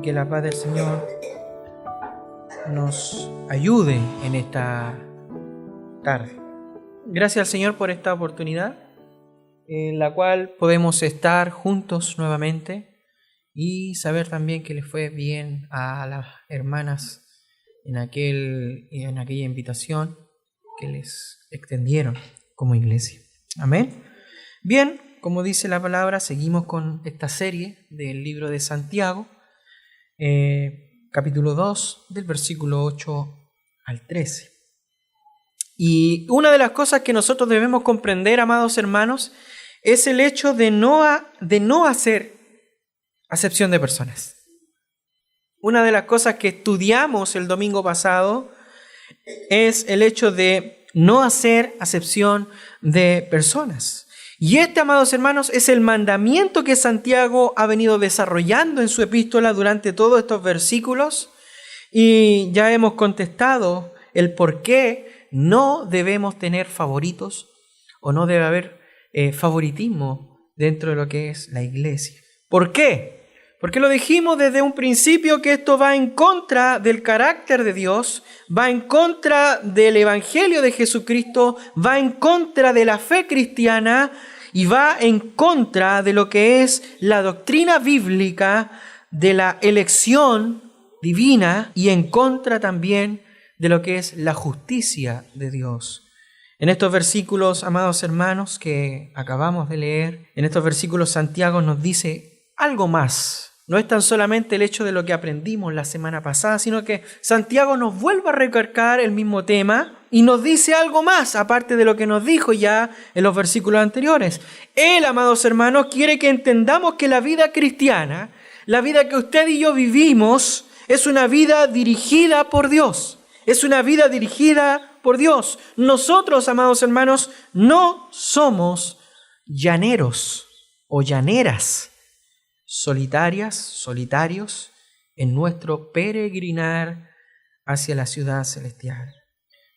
que la paz del Señor nos ayude en esta tarde. Gracias al Señor por esta oportunidad en la cual podemos estar juntos nuevamente y saber también que le fue bien a las hermanas en aquella invitación que les extendieron como iglesia. Amén. Bien, como dice la palabra, seguimos con esta serie del libro de Santiago, capítulo 2, del versículo 8 al 13. Y una de las cosas que nosotros debemos comprender, amados hermanos, es el hecho de no hacer acepción de personas. Una de las cosas que estudiamos el domingo pasado es el hecho de no hacer acepción de personas. Y amados hermanos, es el mandamiento que Santiago ha venido desarrollando en su epístola durante todos estos versículos. Y ya hemos contestado el por qué no debemos tener favoritos o no debe haber favoritismo dentro de lo que es la iglesia. ¿Por qué? Porque lo dijimos desde un principio que esto va en contra del carácter de Dios, va en contra del Evangelio de Jesucristo, va en contra de la fe cristiana y va en contra de lo que es la doctrina bíblica de la elección divina y en contra también de lo que es la justicia de Dios. En estos versículos, amados hermanos, que acabamos de leer, en estos versículos Santiago nos dice algo más. No es tan solamente el hecho de lo que aprendimos la semana pasada, sino que Santiago nos vuelve a recalcar el mismo tema y nos dice algo más, aparte de lo que nos dijo ya en los versículos anteriores. Él, amados hermanos, quiere que entendamos que la vida cristiana, la vida que usted y yo vivimos, es una vida dirigida por Dios. Es una vida dirigida por Dios. Nosotros, amados hermanos, no somos llaneros o llaneras, solitarios en nuestro peregrinar hacia la ciudad celestial.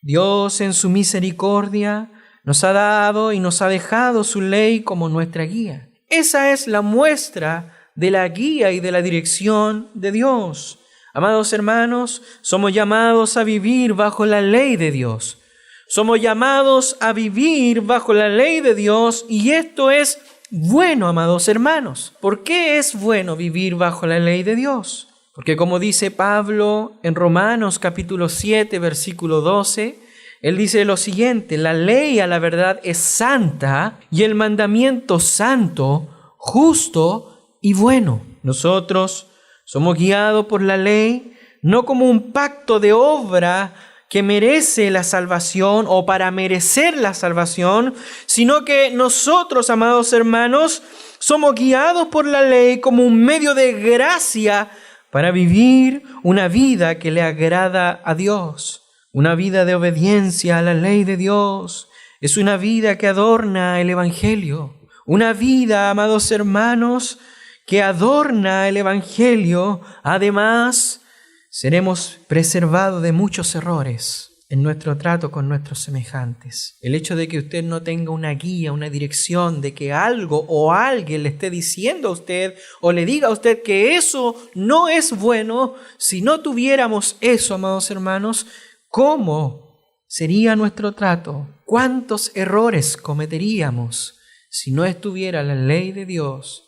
Dios en su misericordia nos ha dado y nos ha dejado su ley como nuestra guía. Esa es la muestra de la guía y de la dirección de Dios. Amados hermanos, somos llamados a vivir bajo la ley de Dios. Somos llamados a vivir bajo la ley de Dios y esto es bueno, amados hermanos. ¿Por qué es bueno vivir bajo la ley de Dios? Porque como dice Pablo en Romanos capítulo 7, versículo 12, él dice lo siguiente: la ley a la verdad es santa y el mandamiento santo, justo y bueno. Nosotros somos guiados por la ley, no como un pacto de obra que merece la salvación o para merecer la salvación, sino que nosotros, amados hermanos, somos guiados por la ley como un medio de gracia para vivir una vida que le agrada a Dios, una vida de obediencia a la ley de Dios. Es una vida que adorna el Evangelio, una vida, amados hermanos, que adorna el Evangelio. Además, seremos preservados de muchos errores en nuestro trato con nuestros semejantes. El hecho de que usted no tenga una guía, una dirección, de que algo o alguien le esté diciendo a usted o le diga a usted que eso no es bueno, si no tuviéramos eso, amados hermanos, ¿cómo sería nuestro trato? ¿Cuántos errores cometeríamos si no estuviera la ley de Dios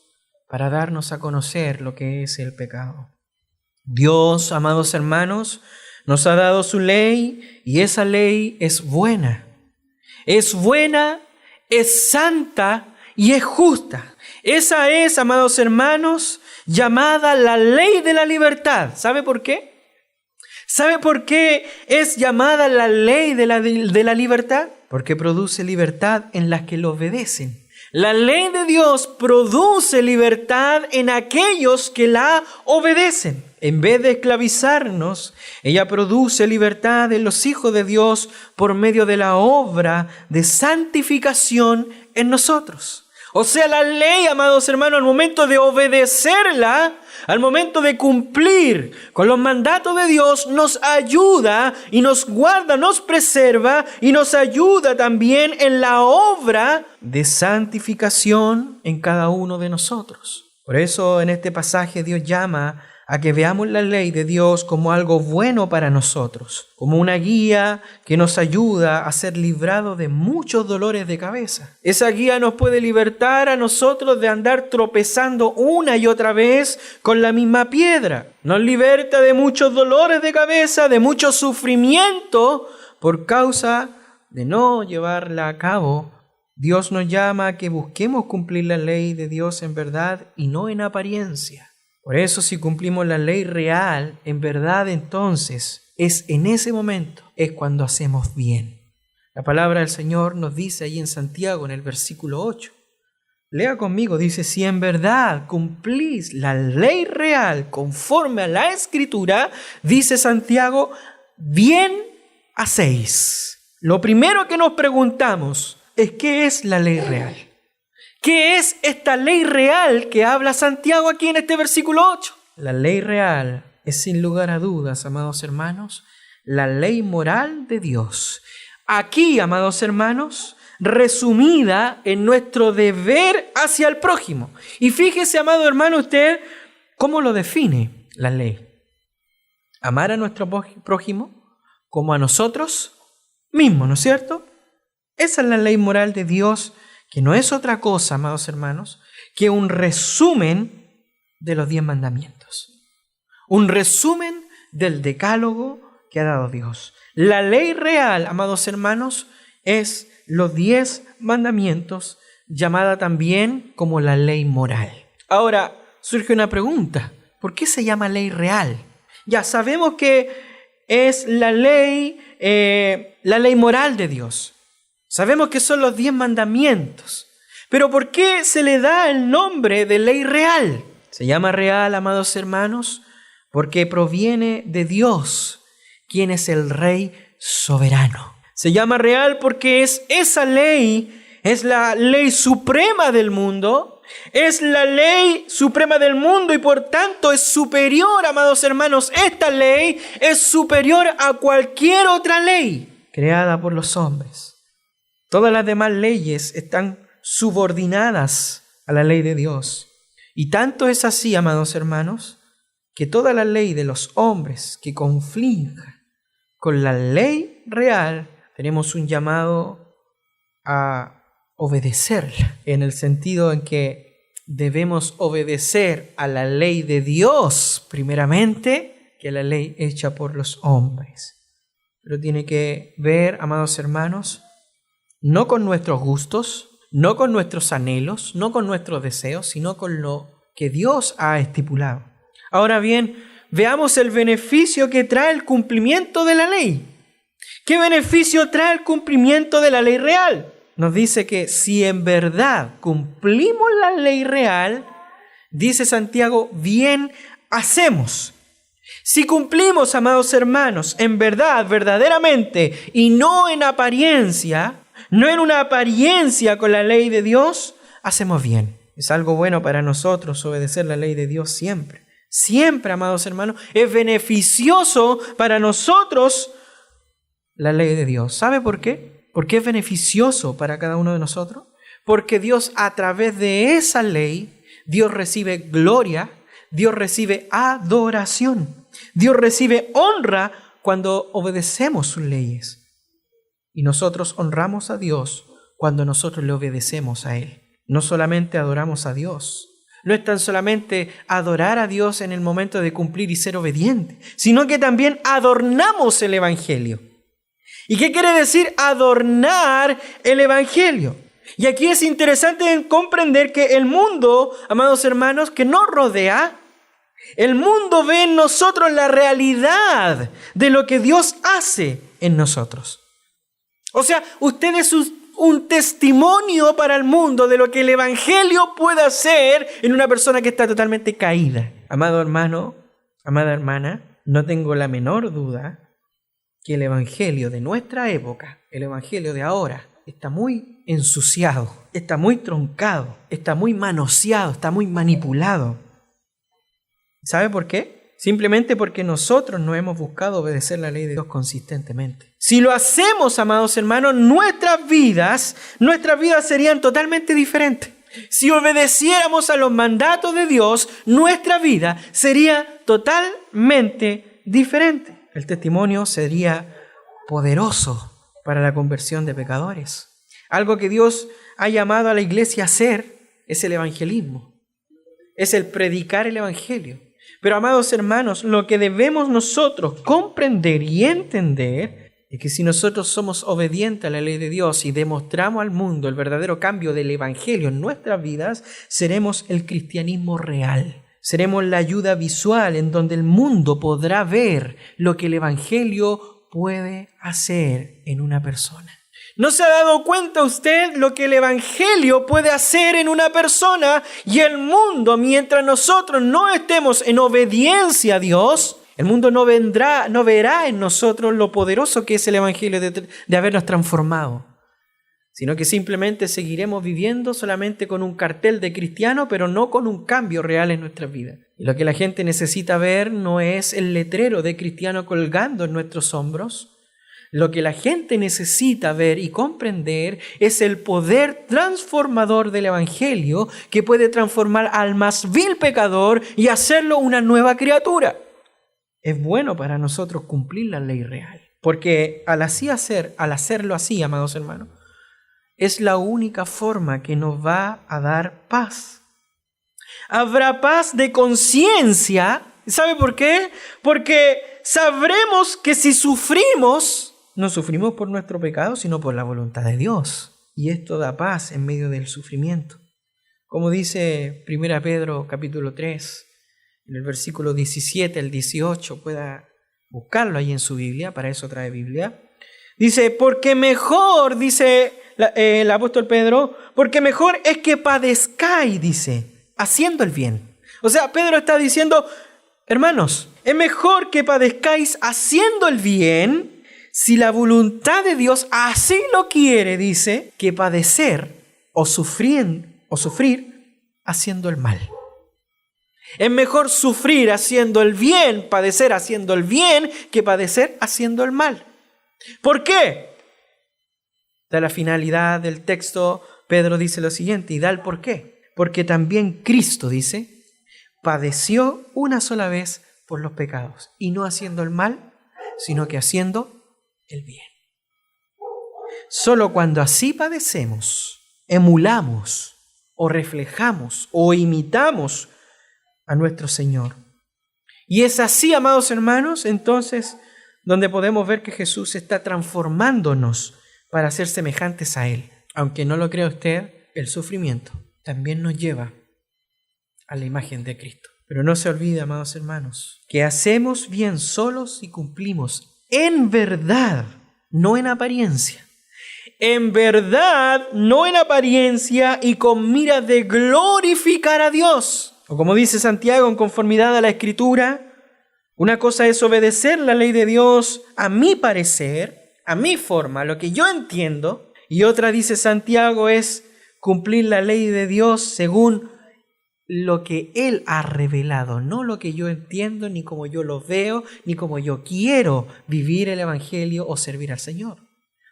para darnos a conocer lo que es el pecado? Dios, amados hermanos, nos ha dado su ley y esa ley es buena. Es buena, es santa y es justa. Esa es, amados hermanos, llamada la ley de la libertad. ¿Sabe por qué? ¿Sabe por qué es llamada la ley de la libertad? Porque produce libertad en las que lo obedecen. La ley de Dios produce libertad en aquellos que la obedecen. En vez de esclavizarnos, ella produce libertad en los hijos de Dios por medio de la obra de santificación en nosotros. O sea, la ley, amados hermanos, al momento de obedecerla, al momento de cumplir con los mandatos de Dios, nos ayuda y nos guarda, nos preserva y nos ayuda también en la obra de santificación en cada uno de nosotros. Por eso en este pasaje Dios llama a que veamos la ley de Dios como algo bueno para nosotros, como una guía que nos ayuda a ser librados de muchos dolores de cabeza. Esa guía nos puede libertar a nosotros de andar tropezando una y otra vez con la misma piedra. Nos liberta de muchos dolores de cabeza, de mucho sufrimiento por causa de no llevarla a cabo. Dios nos llama a que busquemos cumplir la ley de Dios en verdad y no en apariencia. Por eso, si cumplimos la ley real, en verdad entonces, es en ese momento, es cuando hacemos bien. La palabra del Señor nos dice ahí en Santiago, en el versículo 8. Lea conmigo, dice, si en verdad cumplís la ley real conforme a la Escritura, dice Santiago, bien hacéis. Lo primero que nos preguntamos es, ¿qué es la ley real? ¿Qué es esta ley real que habla Santiago aquí en este versículo 8? La ley real es, sin lugar a dudas, amados hermanos, la ley moral de Dios. Aquí, amados hermanos, resumida en nuestro deber hacia el prójimo. Y fíjese, amado hermano, usted cómo lo define la ley. Amar a nuestro prójimo como a nosotros mismos, ¿no es cierto? Esa es la ley moral de Dios, que no es otra cosa, amados hermanos, que un resumen de los 10 mandamientos. Un resumen del decálogo que ha dado Dios. La ley real, amados hermanos, es los 10 mandamientos, llamada también como la ley moral. Ahora, surge una pregunta. ¿Por qué se llama ley real? Ya sabemos que es la ley moral de Dios. Sabemos que son los 10 mandamientos. Pero ¿por qué se le da el nombre de ley real? Se llama real, amados hermanos, porque proviene de Dios, quien es el Rey soberano. Se llama real porque esa ley es la ley suprema del mundo, es la ley suprema del mundo y por tanto es superior, amados hermanos, esta ley es superior a cualquier otra ley creada por los hombres. Todas las demás leyes están subordinadas a la ley de Dios. Y tanto es así, amados hermanos, que toda la ley de los hombres que conflinja con la ley real, tenemos un llamado a obedecerla, en el sentido en que debemos obedecer a la ley de Dios primeramente, que a la ley hecha por los hombres. Pero tiene que ver, amados hermanos, no con nuestros gustos, no con nuestros anhelos, no con nuestros deseos, sino con lo que Dios ha estipulado. Ahora bien, veamos el beneficio que trae el cumplimiento de la ley. ¿Qué beneficio trae el cumplimiento de la ley real? Nos dice que si en verdad cumplimos la ley real, dice Santiago, bien hacemos. Si cumplimos, amados hermanos, en verdad, verdaderamente, y no en apariencia, no en una apariencia con la ley de Dios, hacemos bien. Es algo bueno para nosotros obedecer la ley de Dios siempre. Siempre, amados hermanos, es beneficioso para nosotros la ley de Dios. ¿Sabe por qué? ¿Por qué es beneficioso para cada uno de nosotros? Porque Dios, a través de esa ley, Dios recibe gloria, Dios recibe adoración, Dios recibe honra cuando obedecemos sus leyes. Y nosotros honramos a Dios cuando nosotros le obedecemos a Él. No solamente adoramos a Dios, no es tan solamente adorar a Dios en el momento de cumplir y ser obediente, sino que también adornamos el Evangelio. ¿Y qué quiere decir adornar el Evangelio? Y aquí es interesante comprender que el mundo, amados hermanos, que nos rodea, el mundo ve en nosotros la realidad de lo que Dios hace en nosotros. O sea, usted es un testimonio para el mundo de lo que el Evangelio puede hacer en una persona que está totalmente caída. Amado hermano, amada hermana, no tengo la menor duda que el Evangelio de nuestra época, el Evangelio de ahora, está muy ensuciado, está muy truncado, está muy manoseado, está muy manipulado. ¿Sabe por qué? Simplemente porque nosotros no hemos buscado obedecer la ley de Dios consistentemente. Si lo hacemos, amados hermanos, nuestras vidas serían totalmente diferentes. Si obedeciéramos a los mandatos de Dios, nuestra vida sería totalmente diferente. El testimonio sería poderoso para la conversión de pecadores. Algo que Dios ha llamado a la iglesia a hacer es el evangelismo, es el predicar el evangelio. Pero, amados hermanos, lo que debemos nosotros comprender y entender es que si nosotros somos obedientes a la ley de Dios y demostramos al mundo el verdadero cambio del evangelio en nuestras vidas, seremos el cristianismo real. Seremos la ayuda visual en donde el mundo podrá ver lo que el evangelio puede hacer en una persona. ¿No se ha dado cuenta usted lo que el evangelio puede hacer en una persona? Y el mundo, mientras nosotros no estemos en obediencia a Dios, el mundo no verá en nosotros lo poderoso que es el evangelio de habernos transformado, sino que simplemente seguiremos viviendo solamente con un cartel de cristiano, pero no con un cambio real en nuestras vidas. Y lo que la gente necesita ver no es el letrero de cristiano colgando en nuestros hombros. Lo que la gente necesita ver y comprender es el poder transformador del evangelio que puede transformar al más vil pecador y hacerlo una nueva criatura. Es bueno para nosotros cumplir la ley real, porque al hacerlo así, amados hermanos, es la única forma que nos va a dar paz. Habrá paz de conciencia. ¿Sabe por qué? Porque sabremos que si sufrimos, no sufrimos por nuestro pecado, sino por la voluntad de Dios. Y esto da paz en medio del sufrimiento. Como dice 1 Pedro capítulo 3, en el versículo 17 al 18, pueda buscarlo ahí en su Biblia, para eso trae Biblia. Dice, porque mejor, dice el apóstol Pedro, porque mejor es que padezcáis, dice, haciendo el bien. O sea, Pedro está diciendo, hermanos, es mejor que padezcáis haciendo el bien, si la voluntad de Dios así lo quiere, dice, que padecer o sufrir haciendo el mal. Es mejor sufrir haciendo el bien, padecer haciendo el bien, que padecer haciendo el mal. ¿Por qué? Da la finalidad del texto, Pedro dice lo siguiente, y da el por qué. Porque también Cristo, dice, padeció una sola vez por los pecados, y no haciendo el mal, sino que haciendo el bien. Solo cuando así padecemos, emulamos o reflejamos o imitamos a nuestro Señor. Y es así, amados hermanos, entonces, donde podemos ver que Jesús está transformándonos para ser semejantes a Él. Aunque no lo crea usted, el sufrimiento también nos lleva a la imagen de Cristo. Pero no se olvide, amados hermanos, que hacemos bien solos y cumplimos en verdad, no en apariencia. En verdad, no en apariencia y con mira de glorificar a Dios. O como dice Santiago, en conformidad a la Escritura, una cosa es obedecer la ley de Dios a mi parecer, a mi forma, a lo que yo entiendo. Y otra, dice Santiago, es cumplir la ley de Dios según lo que Él ha revelado, no lo que yo entiendo, ni como yo lo veo, ni como yo quiero vivir el Evangelio o servir al Señor.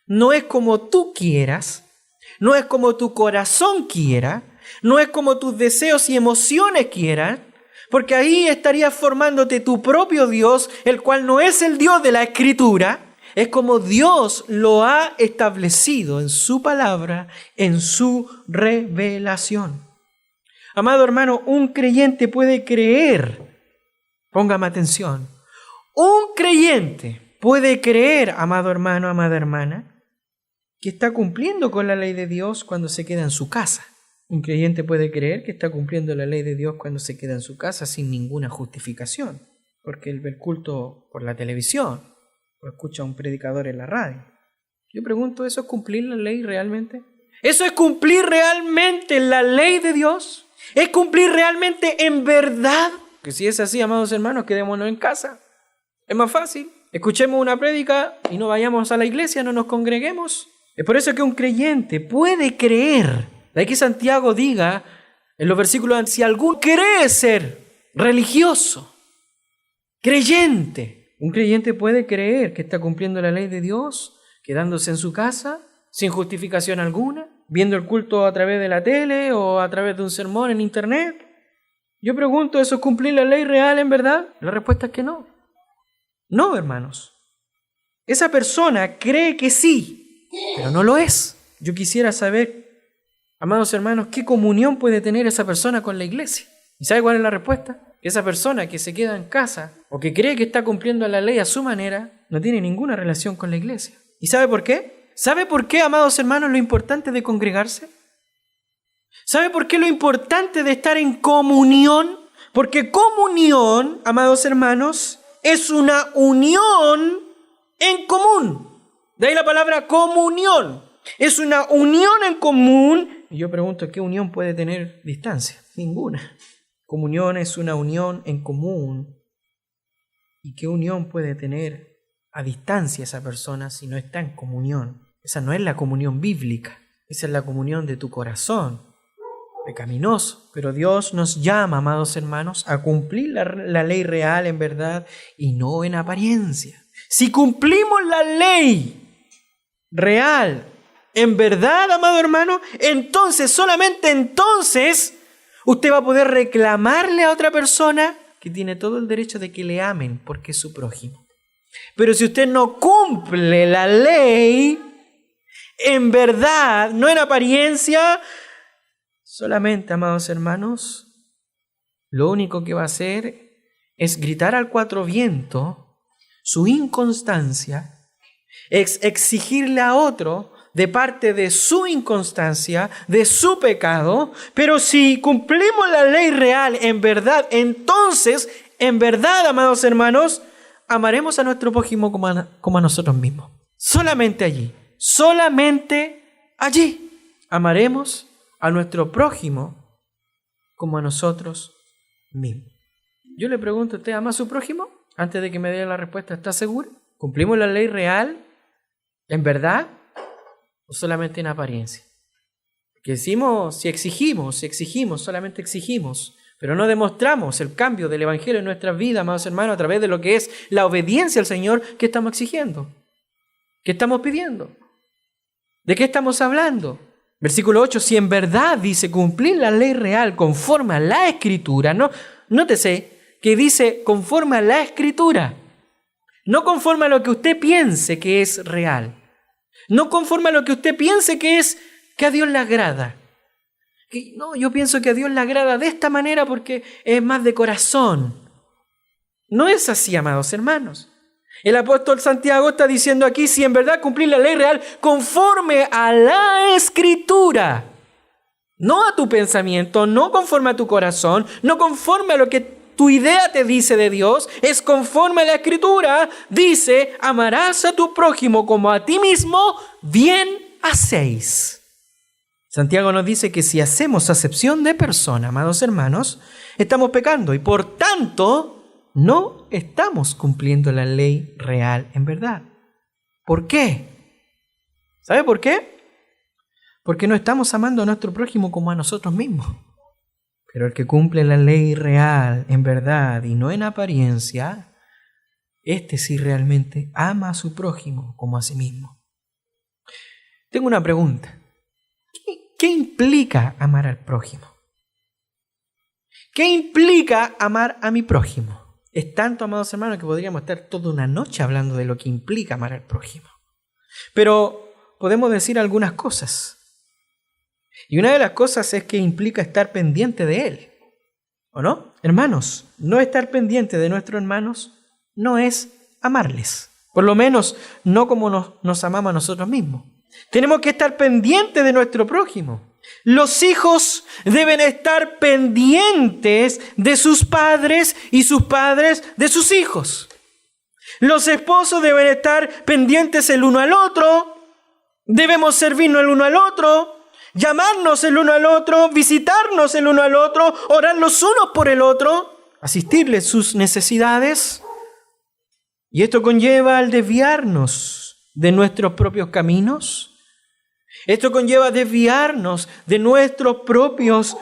No es como tú quieras, no es como tu corazón quiera, no es como tus deseos y emociones quieran, porque ahí estarías formándote tu propio Dios, el cual no es el Dios de la Escritura, es como Dios lo ha establecido en su palabra, en su revelación. Amado hermano, un creyente puede creer, póngame atención, un creyente puede creer, amado hermano, amada hermana, que está cumpliendo con la ley de Dios cuando se queda en su casa. Un creyente puede creer que está cumpliendo la ley de Dios cuando se queda en su casa sin ninguna justificación, porque él ve el culto por la televisión o escucha a un predicador en la radio. Yo pregunto, ¿eso es cumplir la ley realmente? ¿Eso es cumplir realmente la ley de Dios? ¿Es cumplir realmente en verdad? Que si es así, amados hermanos, quedémonos en casa. Es más fácil. Escuchemos una prédica y no vayamos a la iglesia, no nos congreguemos. Es por eso que un creyente puede creer. De ahí que Santiago diga en los versículos, si alguno cree ser religioso, creyente, un creyente puede creer que está cumpliendo la ley de Dios, quedándose en su casa, sin justificación alguna. viendo el culto a través de la tele o a través de un sermón en internet. Yo pregunto, ¿eso es cumplir la ley real en verdad? La respuesta es que no. No, hermanos. Esa persona cree que sí, pero no lo es. Yo quisiera saber, amados hermanos, ¿qué comunión puede tener esa persona con la iglesia? ¿Y sabe cuál es la respuesta? Esa persona que se queda en casa o que cree que está cumpliendo la ley a su manera, no tiene ninguna relación con la iglesia. ¿Y sabe por qué? ¿Sabe por qué, amados hermanos, lo importante de congregarse? ¿Sabe por qué lo importante de estar en comunión? Porque comunión, amados hermanos, es una unión en común. De ahí la palabra comunión. Es una unión en común. Y yo pregunto, ¿qué unión puede tener distancia? Ninguna. Comunión es una unión en común. ¿Y qué unión puede tener a distancia esa persona si no está en comunión? Esa no es la comunión bíblica. Esa es la comunión de tu corazón, pecaminoso. Pero Dios nos llama, amados hermanos, a cumplir la ley real en verdad y no en apariencia. Si cumplimos la ley real en verdad, amado hermano, entonces, solamente entonces, usted va a poder reclamarle a otra persona que tiene todo el derecho de que le amen porque es su prójimo. Pero si usted no cumple la ley en verdad, no en apariencia, solamente, amados hermanos, lo único que va a hacer es gritar al cuatro vientos su inconstancia, es exigirle a otro de parte de su inconstancia, de su pecado. Pero si cumplimos la ley real en verdad, entonces, en verdad, amados hermanos, amaremos a nuestro prójimo como a nosotros mismos. Solamente allí amaremos a nuestro prójimo como a nosotros mismos. Yo le pregunto, ¿usted ama a su prójimo? Antes de que me dé la respuesta, ¿está seguro? ¿Cumplimos la ley real en verdad o solamente en apariencia? Porque decimos, si exigimos, solamente exigimos, pero no demostramos el cambio del Evangelio en nuestras vidas, amados hermanos, a través de lo que es la obediencia al Señor. ¿Qué estamos exigiendo? ¿Qué estamos pidiendo? ¿De qué estamos hablando? Versículo 8, si en verdad dice cumplir la ley real conforme a la Escritura, no, nótese que dice conforme a la Escritura, no conforme a lo que usted piense que es real, no conforme a lo que usted piense que es que a Dios le agrada. No, yo pienso que a Dios le agrada de esta manera porque es más de corazón. No es así, amados hermanos. El apóstol Santiago está diciendo aquí, si en verdad cumplir la ley real conforme a la Escritura, no a tu pensamiento, no conforme a tu corazón, no conforme a lo que tu idea te dice de Dios, es conforme a la Escritura. Dice, amarás a tu prójimo como a ti mismo, bien hacéis. Santiago nos dice que si hacemos acepción de persona, amados hermanos, estamos pecando y por tanto no estamos cumpliendo la ley real en verdad. ¿Por qué? ¿Sabe por qué? Porque no estamos amando a nuestro prójimo como a nosotros mismos. Pero el que cumple la ley real en verdad y no en apariencia, este sí realmente ama a su prójimo como a sí mismo. Tengo una pregunta. ¿Qué implica amar al prójimo? ¿Qué implica amar a mi prójimo? Es tanto, amados hermanos, que podríamos estar toda una noche hablando de lo que implica amar al prójimo. Pero podemos decir algunas cosas. Y una de las cosas es que implica estar pendiente de él. ¿O no? Hermanos, no estar pendiente de nuestros hermanos no es amarles. Por lo menos no como nos amamos a nosotros mismos. Tenemos que estar pendientes de nuestro prójimo. Los hijos deben estar pendientes de sus padres y sus padres de sus hijos. Los esposos deben estar pendientes el uno al otro. Debemos servirnos el uno al otro, llamarnos el uno al otro, visitarnos el uno al otro, orar los unos por el otro, asistirles sus necesidades. Y esto conlleva al desviarnos de nuestros propios caminos. Esto conlleva desviarnos de nuestros propios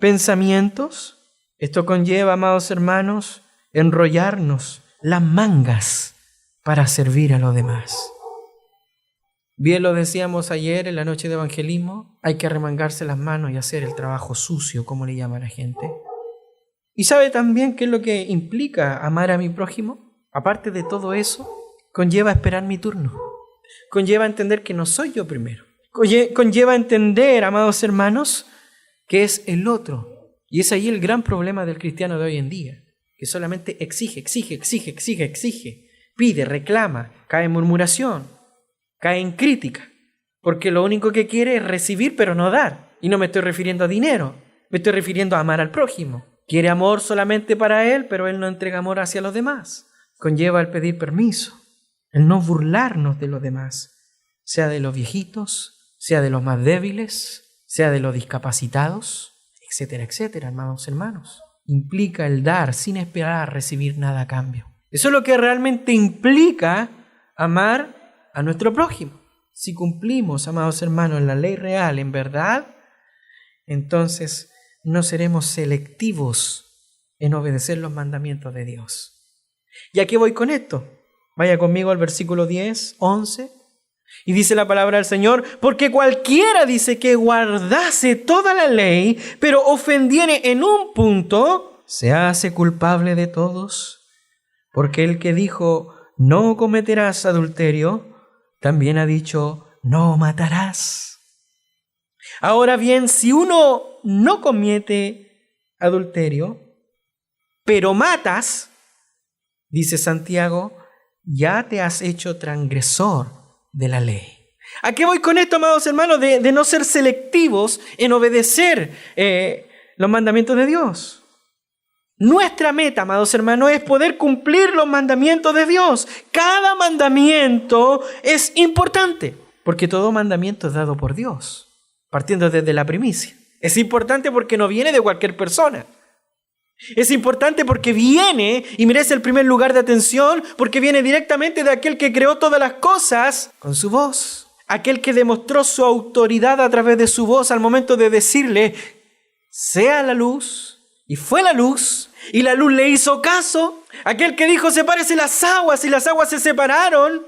pensamientos. Esto conlleva, amados hermanos, enrollarnos las mangas para servir a los demás. Bien lo decíamos ayer en la noche de evangelismo, hay que arremangarse las manos y hacer el trabajo sucio, como le llama la gente. ¿Y sabe también qué es lo que implica amar a mi prójimo? Aparte de todo eso, conlleva esperar mi turno. Conlleva entender que no soy yo primero. Conlleva entender, amados hermanos, que es el otro. Y es ahí el gran problema del cristiano de hoy en día, que solamente exige, pide, reclama, cae en murmuración, cae en crítica, porque lo único que quiere es recibir pero no dar. Y no me estoy refiriendo a dinero, me estoy refiriendo a amar al prójimo. Quiere amor solamente para él, pero él no entrega amor hacia los demás. Conlleva el pedir permiso, el no burlarnos de los demás, sea de los viejitos, sea de los más débiles, sea de los discapacitados, etcétera, etcétera, hermanos. Implica el dar sin esperar recibir nada a cambio. Eso es lo que realmente implica amar a nuestro prójimo. Si cumplimos, amados hermanos, la ley real en verdad, entonces no seremos selectivos en obedecer los mandamientos de Dios. ¿Y a qué voy con esto? Vaya conmigo al versículo 10, 11. Y dice la palabra del Señor, porque cualquiera dice que guardase toda la ley, pero ofendiere en un punto, se hace culpable de todos. Porque el que dijo, no cometerás adulterio, también ha dicho, no matarás. Ahora bien, si uno no comete adulterio, pero matas, dice Santiago, ya te has hecho transgresor de la ley. ¿A qué voy con esto, amados hermanos? De no ser selectivos en obedecer los mandamientos de Dios. Nuestra meta, amados hermanos, es poder cumplir los mandamientos de Dios. Cada mandamiento es importante, porque todo mandamiento es dado por Dios, partiendo desde la primicia. Es importante porque no viene de cualquier persona. Es importante porque viene y merece el primer lugar de atención, porque viene directamente de aquel que creó todas las cosas con su voz. Aquel que demostró su autoridad a través de su voz al momento de decirle, sea la luz, y fue la luz, y la luz le hizo caso. Aquel que dijo, sepárese las aguas, y las aguas se separaron.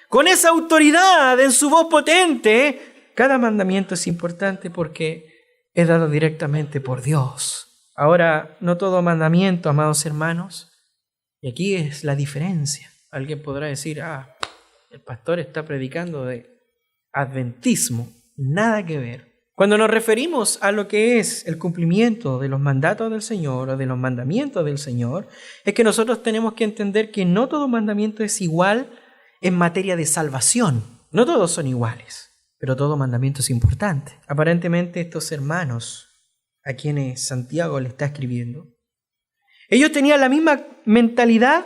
Con esa autoridad en su voz potente, cada mandamiento es importante porque es dado directamente por Dios. Ahora, no todo mandamiento, amados hermanos, y aquí es la diferencia. Alguien podrá decir, el pastor está predicando de adventismo. Nada que ver. Cuando nos referimos a lo que es el cumplimiento de los mandatos del Señor o de los mandamientos del Señor, es que nosotros tenemos que entender que no todo mandamiento es igual en materia de salvación. No todos son iguales, pero todo mandamiento es importante. Aparentemente estos hermanos a quienes Santiago le está escribiendo, ellos tenían la misma mentalidad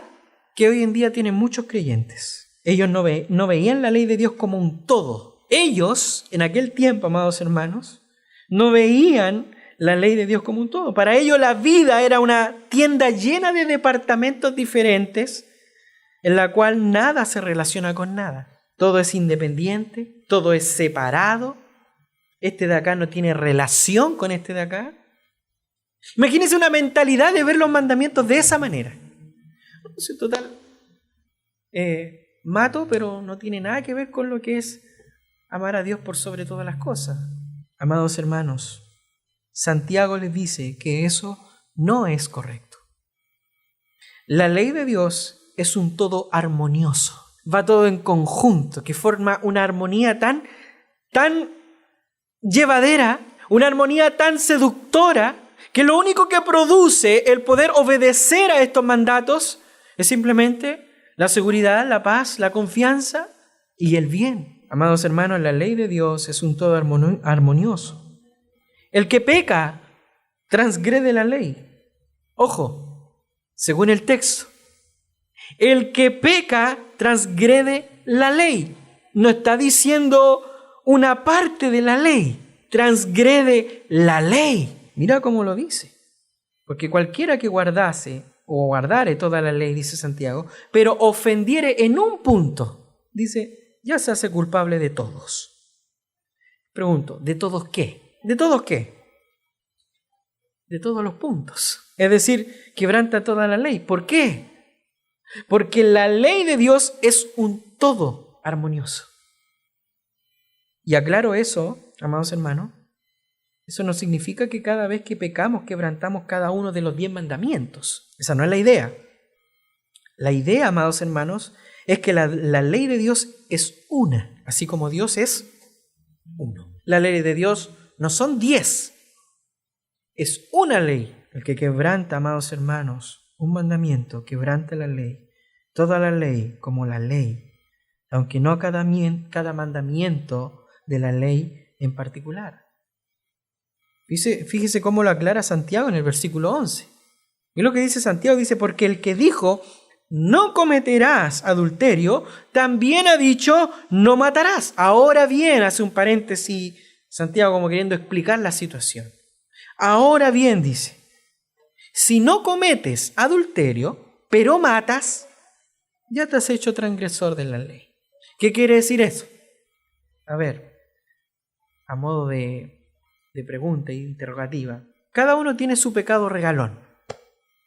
que hoy en día tienen muchos creyentes. Ellos no veían la ley de Dios como un todo. Ellos, en aquel tiempo, amados hermanos, no veían la ley de Dios como un todo. Para ellos la vida era una tienda llena de departamentos diferentes en la cual nada se relaciona con nada. Todo es independiente, todo es separado. Este de acá no tiene relación con este de acá. Imagínense una mentalidad de ver los mandamientos de esa manera. En total, mato, pero no tiene nada que ver con lo que es amar a Dios por sobre todas las cosas. Amados hermanos, Santiago les dice que eso no es correcto. La ley de Dios es un todo armonioso. Va todo en conjunto, que forma una armonía tan llevadera, una armonía tan seductora, que lo único que produce el poder obedecer a estos mandatos es simplemente la seguridad, la paz, la confianza y el bien. Amados hermanos, la ley de Dios es un todo armonioso. El que peca transgrede la ley. Ojo, según el texto, el que peca transgrede la ley. No está diciendo una parte de la ley, transgrede la ley. Mira cómo lo dice. Porque cualquiera que guardase o guardare toda la ley, dice Santiago, pero ofendiere en un punto, dice, ya se hace culpable de todos. Pregunto, ¿de todos qué? ¿De todos qué? De todos los puntos. Es decir, quebranta toda la ley. ¿Por qué? Porque la ley de Dios es un todo armonioso. Y aclaro eso, amados hermanos, eso no significa que cada vez que pecamos quebrantamos cada uno de los 10 mandamientos. Esa no es la idea. La idea, amados hermanos, es que la ley de Dios es una, así como Dios es uno. La ley de Dios no son 10, es una ley. El que quebranta, amados hermanos, un mandamiento, quebranta la ley, toda la ley como la ley, aunque no cada mandamiento de la ley en particular. Fíjese cómo lo aclara Santiago en el versículo 11. Y lo que dice Santiago, dice, porque el que dijo, no cometerás adulterio, también ha dicho, no matarás. Ahora bien, hace un paréntesis Santiago como queriendo explicar la situación. Ahora bien, dice, si no cometes adulterio, pero matas, ya te has hecho transgresor de la ley. ¿Qué quiere decir eso? A ver, a modo de pregunta e interrogativa. Cada uno tiene su pecado regalón,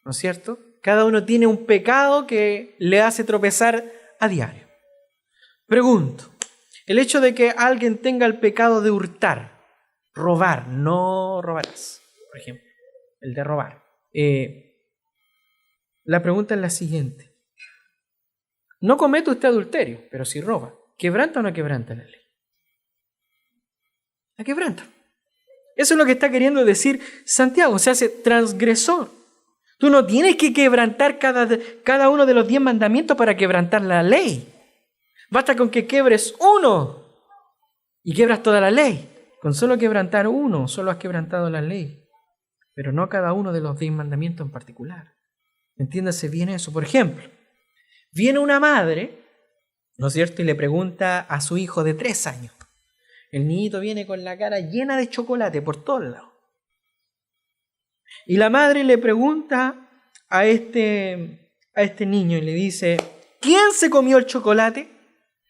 ¿no es cierto? Cada uno tiene un pecado que le hace tropezar a diario. Pregunto, el hecho de que alguien tenga el pecado de hurtar, robar, no robarás, por ejemplo, el de robar. La pregunta es la siguiente. No comete usted adulterio, pero si roba, ¿quebranta o no quebranta la ley? La quebranta. Eso es lo que está queriendo decir Santiago, se hace transgresor. Tú no tienes que quebrantar cada uno de los 10 mandamientos para quebrantar la ley. Basta con que quebres uno y quebras toda la ley. Con solo quebrantar uno, solo has quebrantado la ley, pero no cada uno de los 10 mandamientos en particular. Entiéndase bien eso. Por ejemplo, viene una madre, ¿no es cierto?, y le pregunta a su hijo de 3 años. El niñito viene con la cara llena de chocolate por todos lados. Y la madre le pregunta a este niño y le dice, ¿quién se comió el chocolate?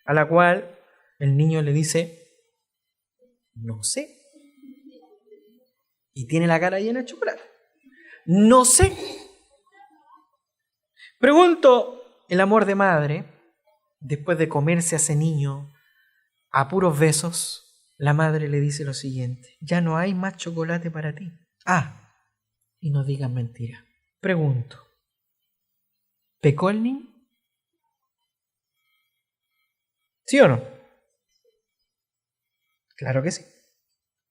A la cual el niño le dice, no sé. Y tiene la cara llena de chocolate. No sé. Pregunto, el amor de madre, después de comerse a ese niño a puros besos, la madre le dice lo siguiente, ya no hay más chocolate para ti. Y no digas mentira. Pregunto, ¿pecó el niño? ¿Sí o no? Claro que sí.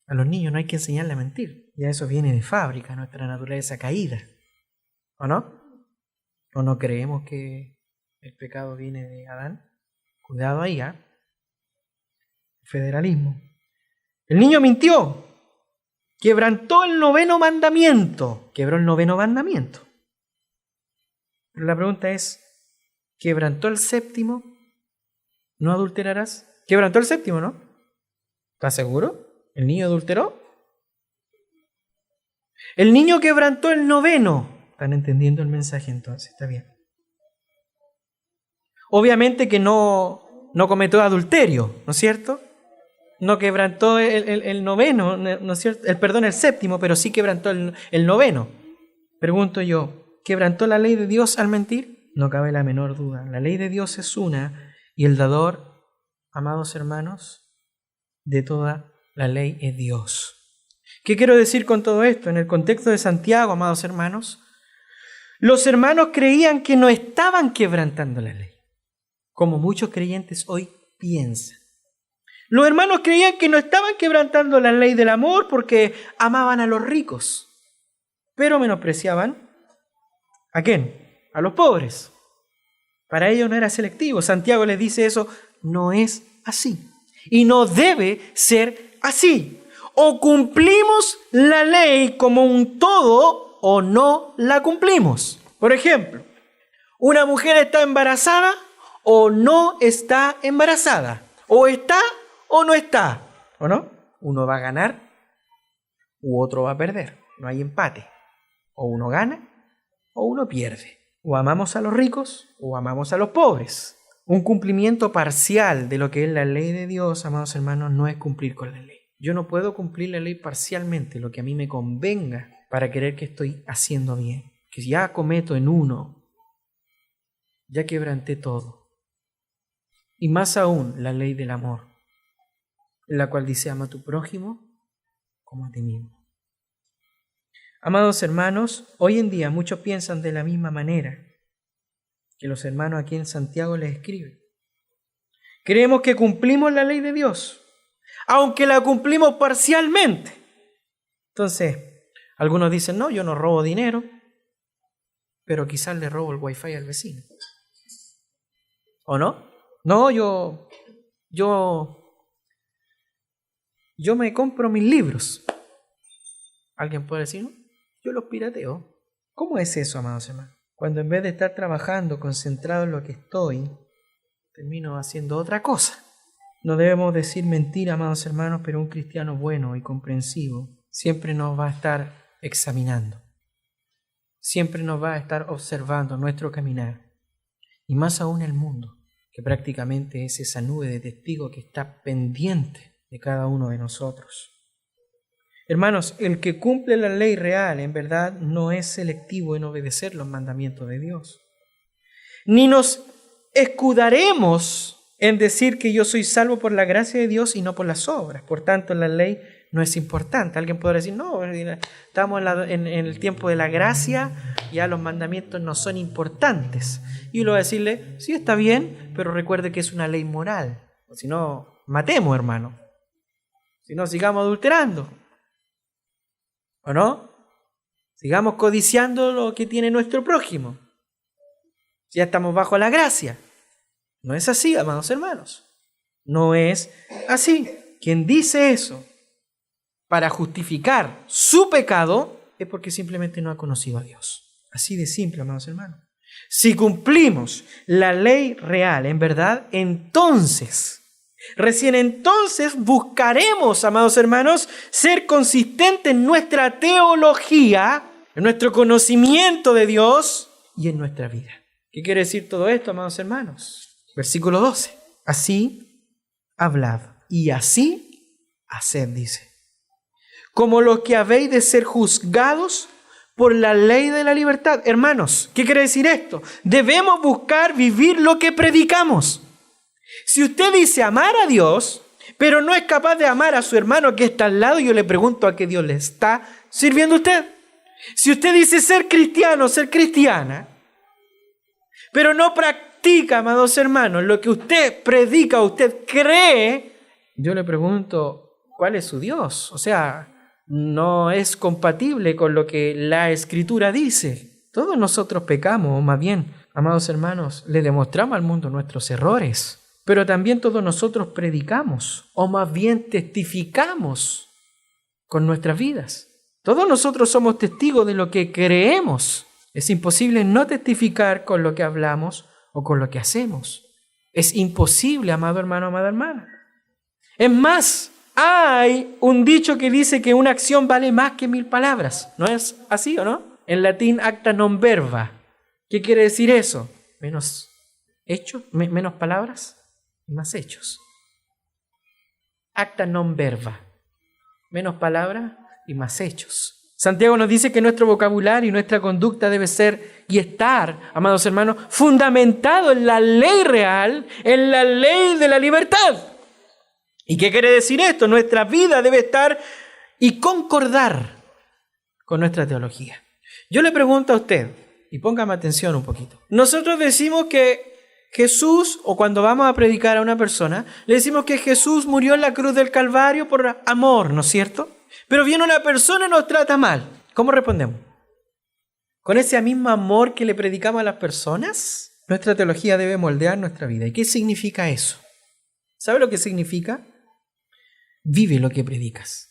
A los niños no hay que enseñarle a mentir. Ya eso viene de fábrica, nuestra naturaleza caída. ¿O no? ¿O no creemos que el pecado viene de Adán? Cuidado ahí, Federalismo. El niño mintió. Quebrantó el 9º mandamiento. Quebró el 9º mandamiento. Pero la pregunta es, ¿quebrantó el 7º? ¿No adulterarás? Quebrantó el 7º, ¿no? ¿Estás seguro? ¿El niño adulteró? El niño quebrantó el 9º. ¿Están entendiendo el mensaje entonces? Está bien. Obviamente que no cometió adulterio, ¿no es cierto? No quebrantó el 9º, ¿no es cierto? El 7º, pero sí quebrantó el 9º. Pregunto yo, ¿quebrantó la ley de Dios al mentir? No cabe la menor duda. La ley de Dios es una y el dador, amados hermanos, de toda la ley es Dios. ¿Qué quiero decir con todo esto? En el contexto de Santiago, amados hermanos, los hermanos creían que no estaban quebrantando la ley, como muchos creyentes hoy piensan. Los hermanos creían que no estaban quebrantando la ley del amor porque amaban a los ricos, pero menospreciaban ¿a quién? A los pobres. Para ellos no era selectivo. Santiago les dice eso, no es así. Y no debe ser así. O cumplimos la ley como un todo o no la cumplimos. Por ejemplo, una mujer está embarazada o no está embarazada. O está o no está. ¿O no? Uno va a ganar u otro va a perder. No hay empate. O uno gana o uno pierde. O amamos a los ricos o amamos a los pobres. Un cumplimiento parcial de lo que es la ley de Dios, amados hermanos, no es cumplir con la ley. Yo no puedo cumplir la ley parcialmente, lo que a mí me convenga para creer que estoy haciendo bien. Que ya cometo en uno, ya quebranté todo. Y más aún, la ley del amor. en la cual dice, ama a tu prójimo como a ti mismo. Amados hermanos, hoy en día muchos piensan de la misma manera que los hermanos aquí en Santiago les escriben. Creemos que cumplimos la ley de Dios, aunque la cumplimos parcialmente. Entonces, algunos dicen, no, yo no robo dinero, pero quizás le robo el wifi al vecino. ¿O no? No, yo me compro mis libros. ¿Alguien puede decir, no? Yo los pirateo. ¿Cómo es eso, amados hermanos? Cuando en vez de estar trabajando, concentrado en lo que estoy, termino haciendo otra cosa. No debemos decir mentira, amados hermanos, pero un cristiano bueno y comprensivo siempre nos va a estar examinando. Siempre nos va a estar observando nuestro caminar. Y más aún el mundo, que prácticamente es esa nube de testigos que está pendiente de cada uno de nosotros. Hermanos, el que cumple la ley real, en verdad, no es selectivo en obedecer los mandamientos de Dios. Ni nos escudaremos en decir que yo soy salvo por la gracia de Dios y no por las obras. Por tanto, la ley no es importante. Alguien podrá decir, no, estamos en el tiempo de la gracia, ya los mandamientos no son importantes. Y uno va a decirle, sí, está bien, pero recuerde que es una ley moral. O si no, matemos, hermano. Si no, sigamos adulterando. ¿O no? Sigamos codiciando lo que tiene nuestro prójimo. Ya estamos bajo la gracia. No es así, amados hermanos. No es así. Quien dice eso para justificar su pecado es porque simplemente no ha conocido a Dios. Así de simple, amados hermanos. Si cumplimos la ley real, en verdad, recién entonces buscaremos, amados hermanos, ser consistentes en nuestra teología, en nuestro conocimiento de Dios y en nuestra vida. ¿Qué quiere decir todo esto, amados hermanos? Versículo 12. Así hablad y así haced, dice. Como los que habéis de ser juzgados por la ley de la libertad. Hermanos, ¿qué quiere decir esto? Debemos buscar vivir lo que predicamos. Si usted dice amar a Dios, pero no es capaz de amar a su hermano que está al lado, yo le pregunto a qué Dios le está sirviendo a usted. Si usted dice ser cristiano, ser cristiana, pero no practica, amados hermanos, lo que usted predica, usted cree, yo le pregunto, ¿cuál es su Dios? O sea, no es compatible con lo que la Escritura dice. Todos nosotros pecamos, o más bien, amados hermanos, le demostramos al mundo nuestros errores. Pero también todos nosotros predicamos, o más bien testificamos con nuestras vidas. Todos nosotros somos testigos de lo que creemos. Es imposible no testificar con lo que hablamos o con lo que hacemos. Es imposible, amado hermano, amada hermana. Es más, hay un dicho que dice que una acción vale más que 1000 palabras. ¿No es así o no? En latín, acta non verba. ¿Qué quiere decir eso? Menos hechos, menos palabras y más hechos. Acta non verba. Menos palabras y más hechos. Santiago nos dice que nuestro vocabulario y nuestra conducta debe ser y estar, amados hermanos, fundamentado en la ley real, en la ley de la libertad. ¿Y qué quiere decir esto? Nuestra vida debe estar y concordar con nuestra teología. Yo le pregunto a usted, y póngame atención un poquito. Nosotros decimos que Jesús, o cuando vamos a predicar a una persona, le decimos que Jesús murió en la cruz del Calvario por amor, ¿no es cierto? Pero viene una persona y nos trata mal. ¿Cómo respondemos? ¿Con ese mismo amor que le predicamos a las personas? Nuestra teología debe moldear nuestra vida. ¿Y qué significa eso? ¿Sabe lo que significa? Vive lo que predicas.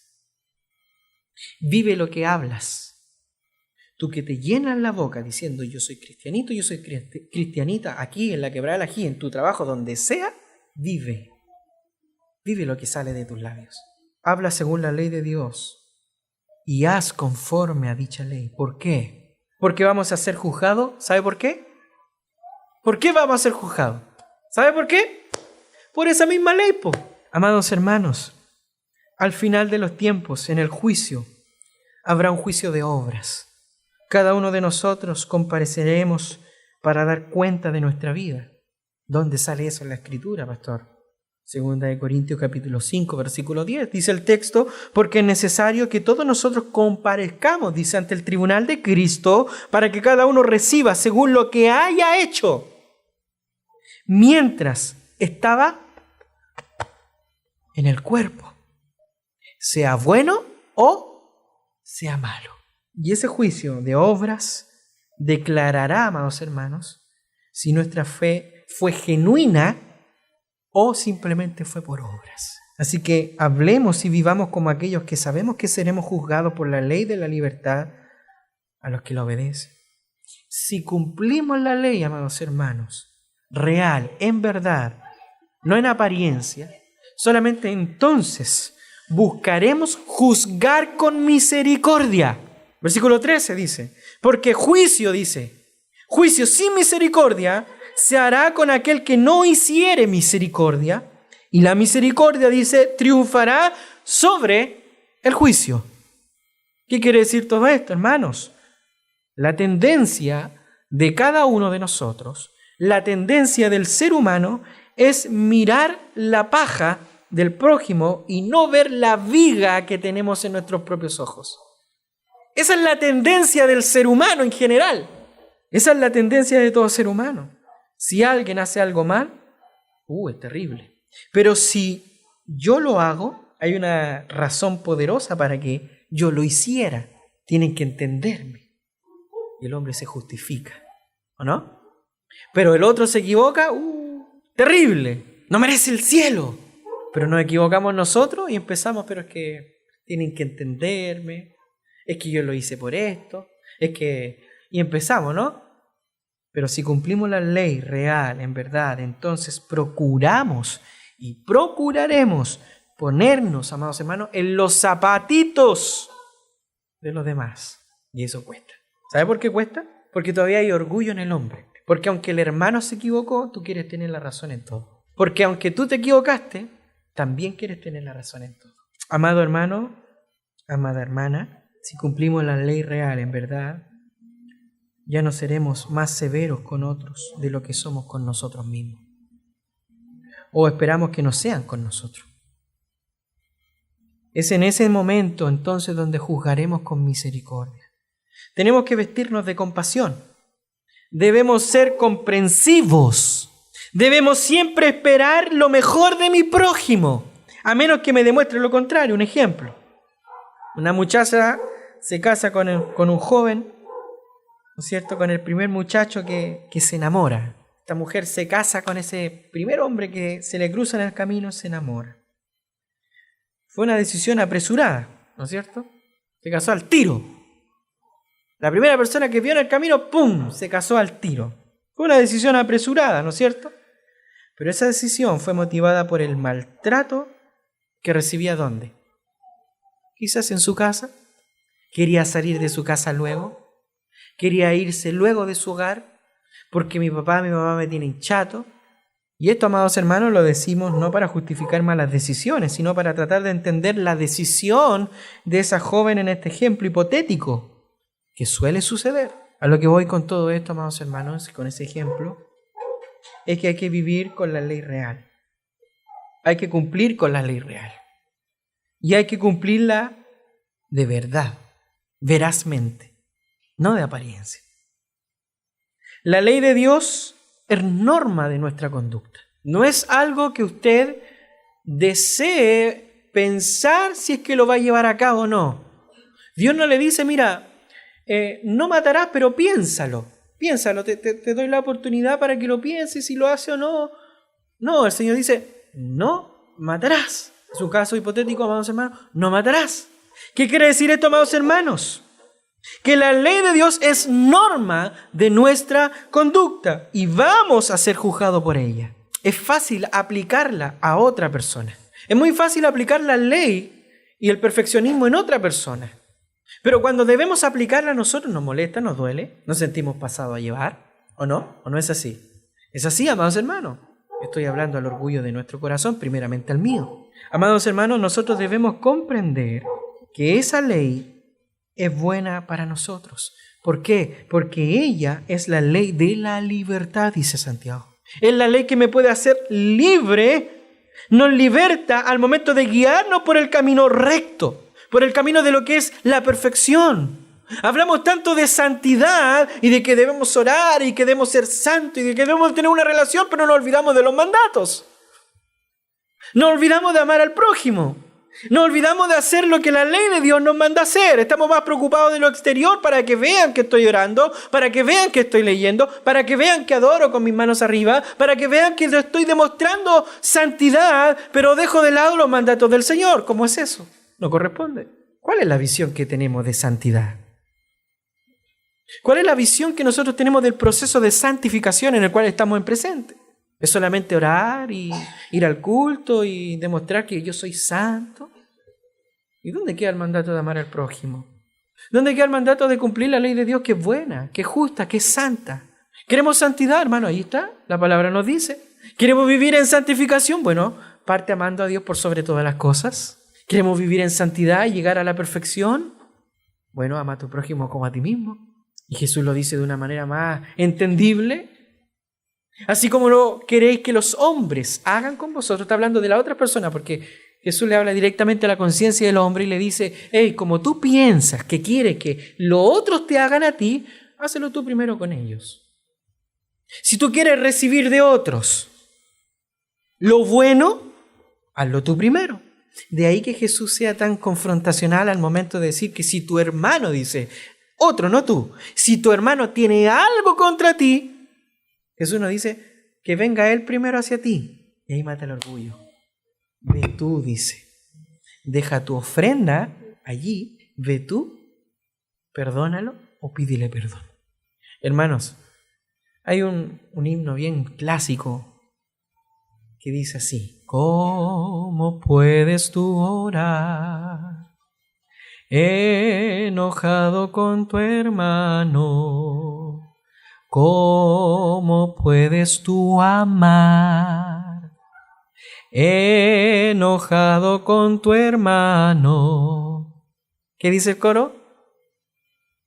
Vive lo que hablas. Tú que te llenas la boca diciendo yo soy cristianito, yo soy cristianita, aquí en la Quebrada del Ají, en tu trabajo, donde sea, vive. Vive lo que sale de tus labios. Habla según la ley de Dios y haz conforme a dicha ley. ¿Por qué? Porque vamos a ser juzgados. ¿Sabe por qué? ¿Por qué vamos a ser juzgados? ¿Sabe por qué? Por esa misma ley, po. Amados hermanos, al final de los tiempos, en el juicio, habrá un juicio de obras. Cada uno de nosotros compareceremos para dar cuenta de nuestra vida. ¿Dónde sale eso en la Escritura, pastor? Segunda de Corintios capítulo 5, versículo 10. Dice el texto, porque es necesario que todos nosotros comparezcamos, dice, ante el tribunal de Cristo, para que cada uno reciba según lo que haya hecho, mientras estaba en el cuerpo, sea bueno o sea malo. Y ese juicio de obras declarará, amados hermanos, si nuestra fe fue genuina o simplemente fue por obras. Así que hablemos y vivamos como aquellos que sabemos que seremos juzgados por la ley de la libertad a los que la obedecen. Si cumplimos la ley, amados hermanos, real, en verdad, no en apariencia, solamente entonces buscaremos juzgar con misericordia. Versículo 13 dice, porque juicio sin misericordia se hará con aquel que no hiciere misericordia, y la misericordia, dice, triunfará sobre el juicio. ¿Qué quiere decir todo esto, hermanos? La tendencia de cada uno de nosotros, la tendencia del ser humano es mirar la paja del prójimo y no ver la viga que tenemos en nuestros propios ojos. Esa es la tendencia del ser humano en general. Esa es la tendencia de todo ser humano. Si alguien hace algo mal, es terrible. Pero si yo lo hago, hay una razón poderosa para que yo lo hiciera. Tienen que entenderme. Y el hombre se justifica, ¿o no? Pero el otro se equivoca, terrible, no merece el cielo. Pero nos equivocamos nosotros y empezamos, pero es que tienen que entenderme, es que yo lo hice por esto, y empezamos, ¿no? Pero si cumplimos la ley real, en verdad, entonces procuramos y procuraremos ponernos, amados hermanos, en los zapatitos de los demás. Y eso cuesta. ¿Sabe por qué cuesta? Porque todavía hay orgullo en el hombre. Porque aunque el hermano se equivocó, tú quieres tener la razón en todo. Porque aunque tú te equivocaste, también quieres tener la razón en todo. Amado hermano, amada hermana, si cumplimos la ley real, en verdad, ya no seremos más severos con otros de lo que somos con nosotros mismos. O esperamos que no sean con nosotros. Es en ese momento entonces donde juzgaremos con misericordia. Tenemos que vestirnos de compasión. Debemos ser comprensivos. Debemos siempre esperar lo mejor de mi prójimo, a menos que me demuestre lo contrario. Un ejemplo. Una muchacha se casa con un joven, ¿no es cierto?, con el primer muchacho que se enamora. Esta mujer se casa con ese primer hombre que se le cruza en el camino, se enamora. Fue una decisión apresurada, ¿no es cierto? Se casó al tiro. La primera persona que vio en el camino, ¡pum!, se casó al tiro. Fue una decisión apresurada, ¿no es cierto? Pero esa decisión fue motivada por el maltrato que recibía ¿dónde? Quizás en su casa. Quería salir de su casa luego. Quería irse luego de su hogar, porque mi papá y mi mamá me tienen chato. Y esto, amados hermanos, lo decimos no para justificar malas decisiones, sino para tratar de entender la decisión de esa joven en este ejemplo hipotético, que suele suceder. A lo que voy con todo esto, amados hermanos, con ese ejemplo, es que hay que vivir con la ley real. Hay que cumplir con la ley real. Y hay que cumplirla de verdad, verazmente, no de apariencia. La ley de Dios es norma de nuestra conducta. No es algo que usted desee pensar si es que lo va a llevar a cabo o no. Dios no le dice, mira, no matarás, pero piénsalo. Piénsalo, te doy la oportunidad para que lo pienses si lo hace o no. No, el Señor dice, no matarás. En su caso hipotético, amados hermanos, no matarás. ¿Qué quiere decir esto, amados hermanos? Que la ley de Dios es norma de nuestra conducta y vamos a ser juzgados por ella. Es fácil aplicarla a otra persona. Es muy fácil aplicar la ley y el perfeccionismo en otra persona. Pero cuando debemos aplicarla a nosotros nos molesta, nos duele, nos sentimos pasados a llevar, ¿o no? ¿O no es así? Es así, amados hermanos. Estoy hablando al orgullo de nuestro corazón, primeramente al mío. Amados hermanos, nosotros debemos comprender que esa ley es buena para nosotros. ¿Por qué? Porque ella es la ley de la libertad, dice Santiago. Es la ley que me puede hacer libre nos liberta al momento de guiarnos por el camino recto, por el camino de lo que es la perfección. Hablamos tanto de santidad y de que debemos orar y que debemos ser santos y de que debemos tener una relación, pero nos olvidamos de los mandatos. Nos olvidamos de amar al prójimo. Nos olvidamos de hacer lo que la ley de Dios nos manda hacer. Estamos más preocupados de lo exterior para que vean que estoy orando, para que vean que estoy leyendo, para que vean que adoro con mis manos arriba, para que vean que yo estoy demostrando santidad, pero dejo de lado los mandatos del Señor. ¿Cómo es eso? No corresponde. ¿Cuál es la visión que tenemos de santidad? ¿Cuál es la visión que nosotros tenemos del proceso de santificación en el cual estamos en presente? ¿Es solamente orar y ir al culto y demostrar que yo soy santo? ¿Y dónde queda el mandato de amar al prójimo? ¿Dónde queda el mandato de cumplir la ley de Dios que es buena, que es justa, que es santa? ¿Queremos santidad, hermano? Ahí está, la palabra nos dice. ¿Queremos vivir en santificación? Bueno, parte amando a Dios por sobre todas las cosas. ¿Queremos vivir en santidad y llegar a la perfección? Bueno, ama a tu prójimo como a ti mismo. Y Jesús lo dice de una manera más entendible. Así como lo queréis que los hombres hagan con vosotros. Está hablando de la otra persona porque Jesús le habla directamente a la conciencia del hombre y le dice, hey, como tú piensas que quieres que los otros te hagan a ti, hazlo tú primero con ellos. Si tú quieres recibir de otros lo bueno, hazlo tú primero. De ahí que Jesús sea tan confrontacional al momento de decir que si tu hermano, dice, otro, no tú, si tu hermano tiene algo contra ti, Jesús nos dice que venga él primero hacia ti. Y ahí mata el orgullo. Ve tú, dice. Deja tu ofrenda allí. Ve tú, perdónalo o pídele perdón. Hermanos, hay un himno bien clásico que dice así. ¿Cómo puedes tú orar enojado con tu hermano? ¿Cómo puedes tú amar enojado con tu hermano? ¿Qué dice el coro?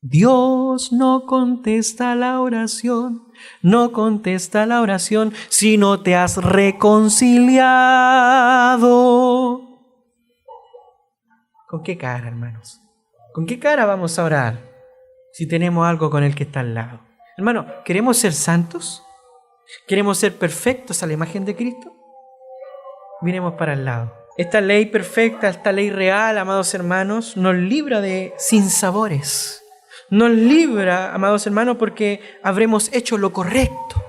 Dios no contesta la oración, no contesta la oración si no te has reconciliado. ¿Con qué cara, hermanos? ¿Con qué cara vamos a orar si tenemos algo con el que está al lado? Hermano, ¿queremos ser santos? ¿Queremos ser perfectos a la imagen de Cristo? Miremos para el lado. Esta ley perfecta, esta ley real, amados hermanos, nos libra de sinsabores. Nos libra, amados hermanos, porque habremos hecho lo correcto.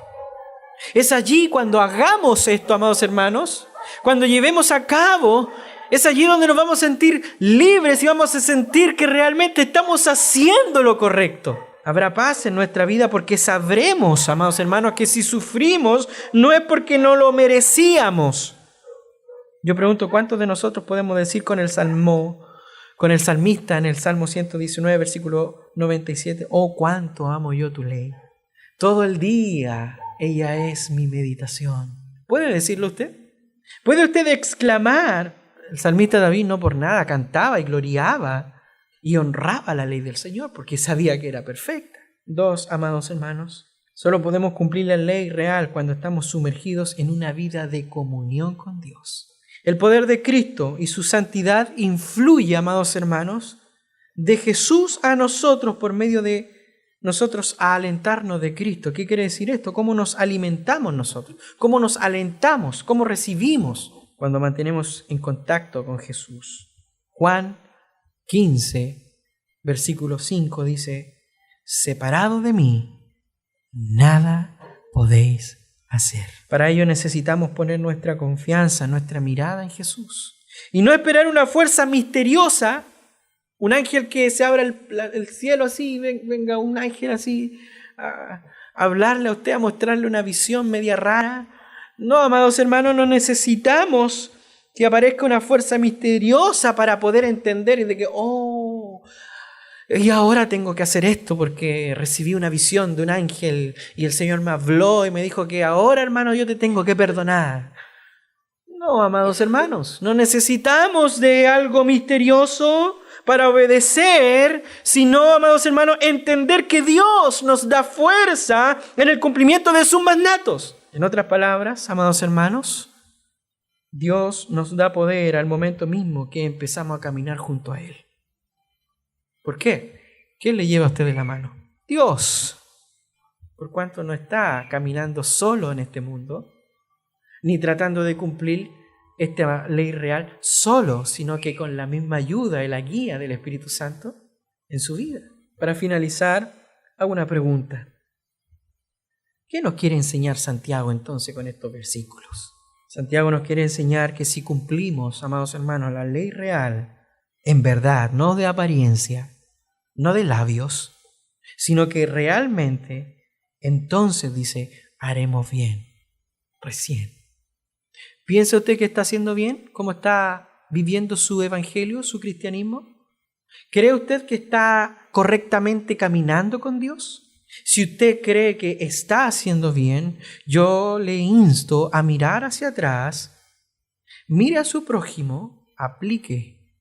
Es allí cuando hagamos esto, amados hermanos, cuando llevemos a cabo, es allí donde nos vamos a sentir libres y vamos a sentir que realmente estamos haciendo lo correcto. Habrá paz en nuestra vida porque sabremos, amados hermanos, que si sufrimos no es porque no lo merecíamos. Yo pregunto, ¿cuántos de nosotros podemos decir con el salmista en el Salmo 119, versículo 97, oh, cuánto amo yo tu ley. Todo el día ella es mi meditación. ¿Puede decirlo usted? ¿Puede usted exclamar? El salmista David no por nada cantaba y gloriaba y honraba la ley del Señor porque sabía que era perfecta. Dos, amados hermanos, solo podemos cumplir la ley real cuando estamos sumergidos en una vida de comunión con Dios. El poder de Cristo y su santidad influye, amados hermanos, de Jesús a nosotros por medio de nosotros a alentarnos de Cristo. ¿Qué quiere decir esto? ¿Cómo nos alimentamos nosotros? ¿Cómo nos alentamos? ¿Cómo recibimos cuando mantenemos en contacto con Jesús? Juan 15, versículo 5 dice, separado de mí, nada podéis hacer. Para ello necesitamos poner nuestra confianza, nuestra mirada en Jesús. Y no esperar una fuerza misteriosa, un ángel que se abra el cielo así, venga un ángel así a hablarle a usted, a mostrarle una visión media rara. No, amados hermanos, no necesitamos que aparezca una fuerza misteriosa para poder entender y de que, y ahora tengo que hacer esto porque recibí una visión de un ángel y el Señor me habló y me dijo que ahora, hermano, yo te tengo que perdonar. No, amados hermanos, no necesitamos de algo misterioso para obedecer, sino, amados hermanos, entender que Dios nos da fuerza en el cumplimiento de sus mandatos. En otras palabras, amados hermanos, Dios nos da poder al momento mismo que empezamos a caminar junto a Él. ¿Por qué? ¿Quién le lleva a usted de la mano? Dios. Por cuanto no está caminando solo en este mundo, ni tratando de cumplir esta ley real solo, sino que con la misma ayuda y la guía del Espíritu Santo en su vida. Para finalizar, hago una pregunta. ¿Qué nos quiere enseñar Santiago entonces con estos versículos? Santiago nos quiere enseñar que si cumplimos, amados hermanos, la ley real, en verdad, no de apariencia, no de labios, sino que realmente, entonces dice, haremos bien, recién. ¿Piensa usted que está haciendo bien? ¿Cómo está viviendo su evangelio, su cristianismo? ¿Cree usted que está correctamente caminando con Dios? Si usted cree que está haciendo bien, yo le insto a mirar hacia atrás, mire a su prójimo, aplique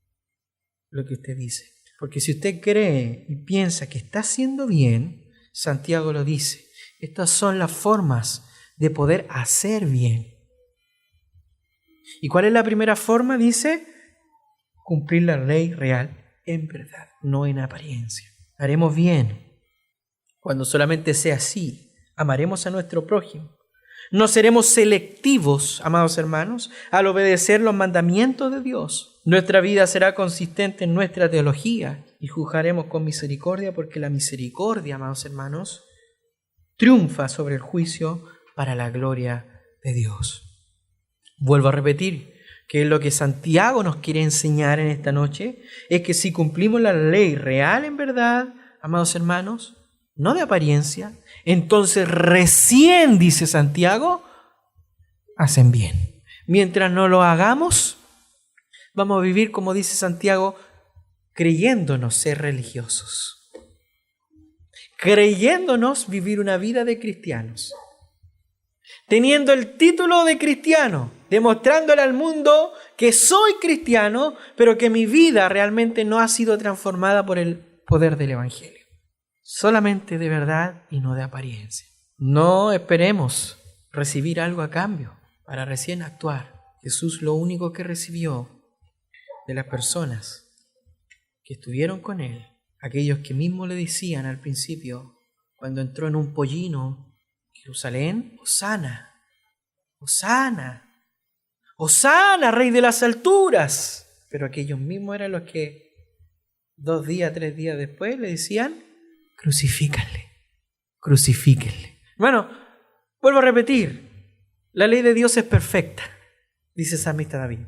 lo que usted dice. Porque si usted cree y piensa que está haciendo bien, Santiago lo dice, estas son las formas de poder hacer bien. ¿Y cuál es la primera forma? Dice, cumplir la ley real en verdad, no en apariencia. Haremos bien. Cuando solamente sea así, amaremos a nuestro prójimo. No seremos selectivos, amados hermanos, al obedecer los mandamientos de Dios. Nuestra vida será consistente en nuestra teología y juzgaremos con misericordia porque la misericordia, amados hermanos, triunfa sobre el juicio para la gloria de Dios. Vuelvo a repetir que lo que Santiago nos quiere enseñar en esta noche es que si cumplimos la ley real en verdad, amados hermanos, no de apariencia, entonces recién, dice Santiago, hacen bien. Mientras no lo hagamos, vamos a vivir, como dice Santiago, creyéndonos ser religiosos, creyéndonos vivir una vida de cristianos, teniendo el título de cristiano, demostrándole al mundo que soy cristiano, pero que mi vida realmente no ha sido transformada por el poder del Evangelio. Solamente de verdad y no de apariencia. No esperemos recibir algo a cambio para recién actuar. Jesús lo único que recibió de las personas que estuvieron con Él, aquellos que mismo le decían al principio, cuando entró en un pollino, Jerusalén, Hosana, Hosana, Hosana, Rey de las alturas. Pero aquellos mismos eran los que 2 días, 3 días después le decían, crucifícanle, crucifíquenle. Bueno, vuelvo a repetir, la ley de Dios es perfecta, dice el salmista David.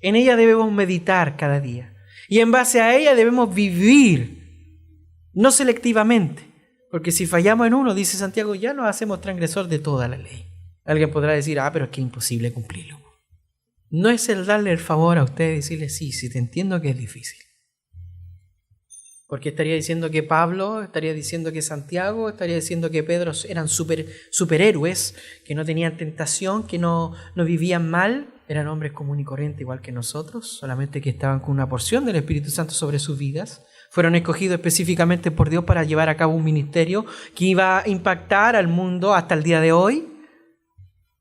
En ella debemos meditar cada día y en base a ella debemos vivir, no selectivamente, porque si fallamos en uno, dice Santiago, ya nos hacemos transgresor de toda la ley. Alguien podrá decir, pero es que es imposible cumplirlo. No es el darle el favor a usted y decirle, sí, te entiendo que es difícil. Porque estaría diciendo que Pablo, estaría diciendo que Santiago, estaría diciendo que Pedro eran superhéroes, que no tenían tentación, que no vivían mal, eran hombres comunes y corrientes igual que nosotros, solamente que estaban con una porción del Espíritu Santo sobre sus vidas. Fueron escogidos específicamente por Dios para llevar a cabo un ministerio que iba a impactar al mundo hasta el día de hoy.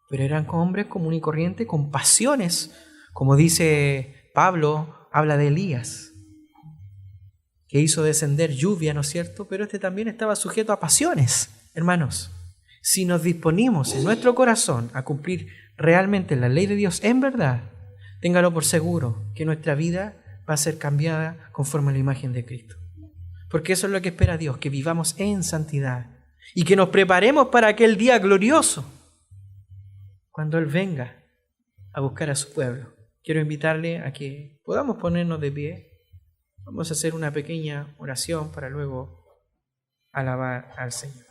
Pero eran hombres comunes y corrientes con pasiones, como dice Pablo, habla de Elías, que hizo descender lluvia, ¿no es cierto? Pero este también estaba sujeto a pasiones. Hermanos, si nos disponimos en nuestro corazón a cumplir realmente la ley de Dios en verdad, téngalo por seguro que nuestra vida va a ser cambiada conforme a la imagen de Cristo. Porque eso es lo que espera Dios, que vivamos en santidad y que nos preparemos para aquel día glorioso, cuando Él venga a buscar a su pueblo. Quiero invitarle a que podamos ponernos de pie. Vamos a hacer una pequeña oración para luego alabar al Señor.